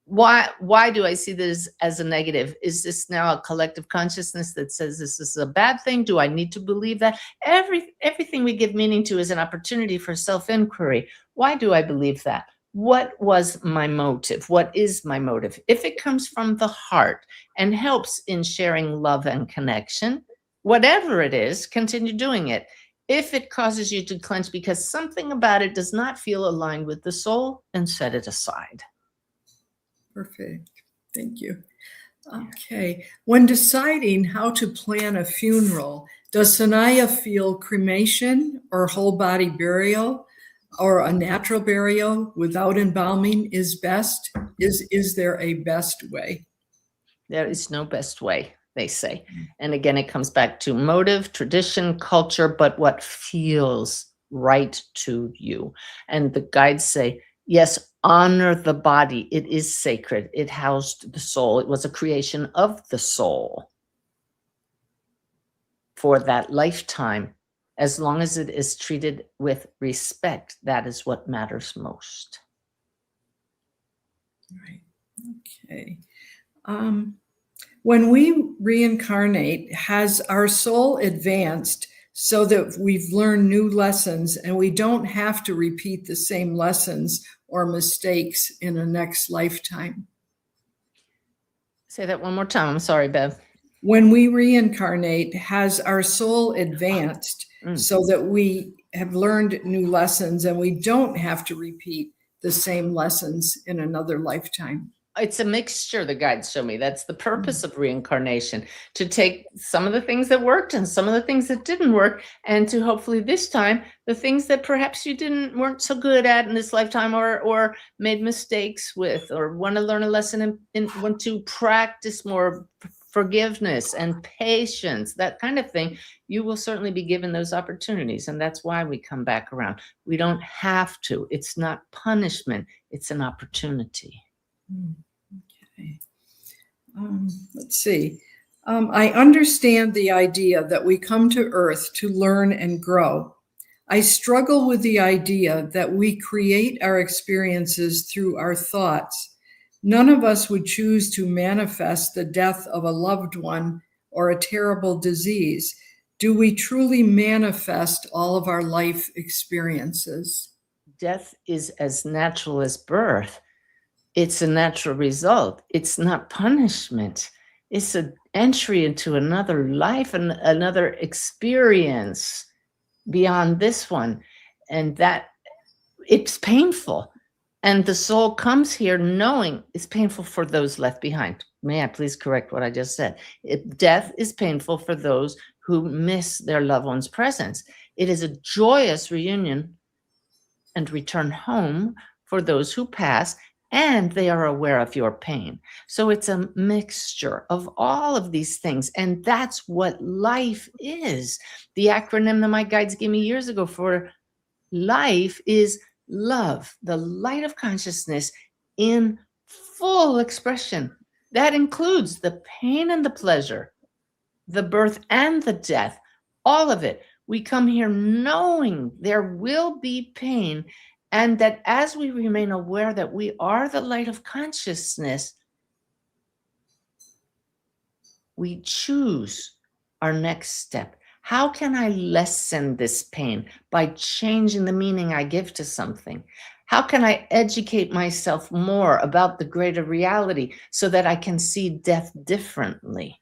why do I see this as a negative? Is this now a collective consciousness that says this is a bad thing? Do I need to believe that? Everything we give meaning to is an opportunity for self-inquiry. Why do I believe that? What was my motive? What is my motive? If it comes from the heart and helps in sharing love and connection, whatever it is, continue doing it. If it causes you to clench because something about it does not feel aligned with the soul, then set it aside. Perfect. Thank you. Okay. When deciding how to plan a funeral, does Sanaya feel cremation or whole body burial or a natural burial without embalming is best? Is there a best way? There is no best way, they say. And again, it comes back to motive, tradition, culture, but what feels right to you. And the guides say, yes, honor the body. It is sacred. It housed the soul. It was a creation of the soul for that lifetime. As long as it is treated with respect, that is what matters most. Right. Okay. When we reincarnate, has our soul advanced so that we've learned new lessons and we don't have to repeat the same lessons or mistakes in a next lifetime? Say that one more time. I'm sorry, Bev. When we reincarnate, has our soul advanced so that we have learned new lessons and we don't have to repeat the same lessons in another lifetime? It's a mixture, the guides show me. That's the purpose of reincarnation, to take some of the things that worked and some of the things that didn't work, and to hopefully this time, the things that perhaps you weren't so good at in this lifetime, or made mistakes with, or want to learn a lesson and want to practice more forgiveness and patience, that kind of thing. You will certainly be given those opportunities, and that's why we come back around. We don't have to. It's not punishment. It's an opportunity. Okay. Let's see. I understand the idea that we come to Earth to learn and grow. I struggle with the idea that we create our experiences through our thoughts. None of us would choose to manifest the death of a loved one or a terrible disease. Do we truly manifest all of our life experiences? Death is as natural as birth. It's a natural result. It's not punishment. It's an entry into another life and another experience beyond this one. And that it's painful. And the soul comes here knowing it's painful for those left behind. May I please correct what I just said? Death is painful for those who miss their loved one's presence. It is a joyous reunion and return home for those who pass, and they are aware of your pain. So it's a mixture of all of these things. And that's what life is. The acronym that my guides gave me years ago for life is love, the light of consciousness in full expression. That includes the pain and the pleasure, the birth and the death, all of it. We come here knowing there will be pain, and that as we remain aware that we are the light of consciousness, we choose our next step. How can I lessen this pain? By changing the meaning I give to something. How can I educate myself more about the greater reality so that I can see death differently?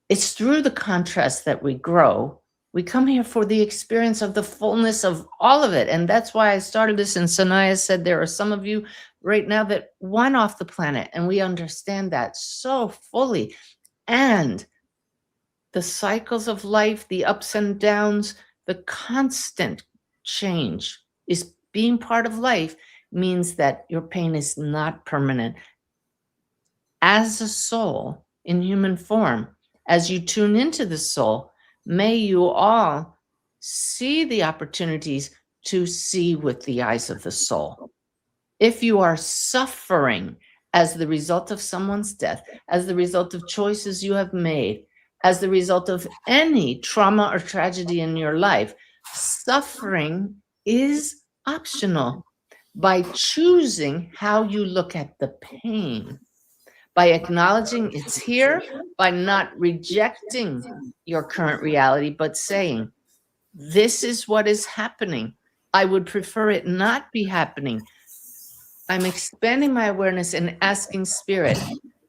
It's through the contrast that we grow. We come here for the experience of the fullness of all of it. And that's why I started this. And Sanaya said there are some of you right now that went off the planet, and we understand that so fully. And the cycles of life, the ups and downs, the constant change is being part of life, means that your pain is not permanent. As a soul in human form, as you tune into the soul, may you all see the opportunities to see with the eyes of the soul. If you are suffering as the result of someone's death, as the result of choices you have made, as the result of any trauma or tragedy in your life, suffering is optional. By choosing how you look at the pain, by acknowledging it's here, by not rejecting your current reality, but saying, this is what is happening. I would prefer it not be happening. I'm expanding my awareness and asking Spirit,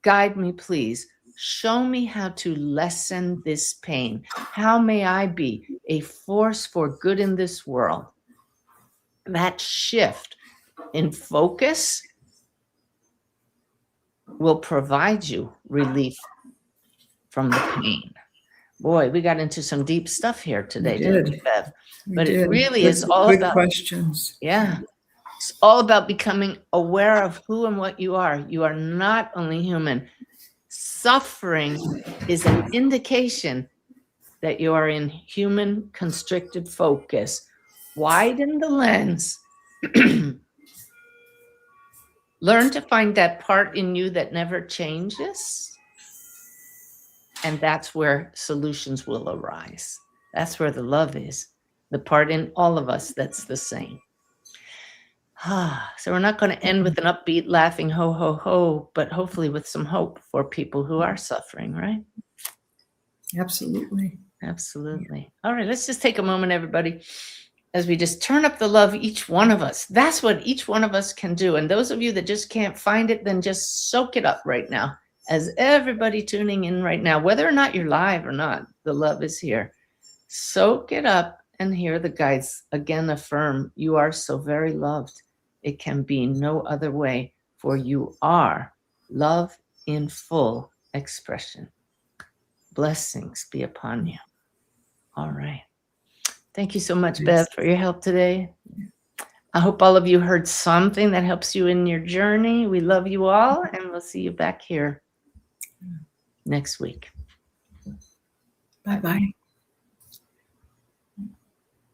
guide me, please. Show me how to lessen this pain. How may I be a force for good in this world? That shift in focus will provide you relief from the pain. Boy, we got into some deep stuff here today, didn't we, Bev? But it really is all about questions. Yeah. It's all about becoming aware of who and what you are. You are not only human. Suffering is an indication that you are in human constricted focus. Widen the lens. Learn to find that part in you that never changes. And that's where solutions will arise. That's where the love is. The part in all of us that's the same. So we're not going to end with an upbeat, laughing, ho, ho, ho, but hopefully with some hope for people who are suffering, right? Absolutely. Absolutely. All right, let's just take a moment, everybody, as we just turn up the love, each one of us. That's what each one of us can do. And those of you that just can't find it, then just soak it up right now. As everybody tuning in right now, whether or not you're live or not, the love is here. Soak it up and hear the guides again affirm, you are so very loved. It can be no other way, for you are love in full expression. Blessings be upon you. All right. Thank you so much, Bev, for your help today. I hope all of you heard something that helps you in your journey. We love you all, and we'll see you back here next week. Bye-bye.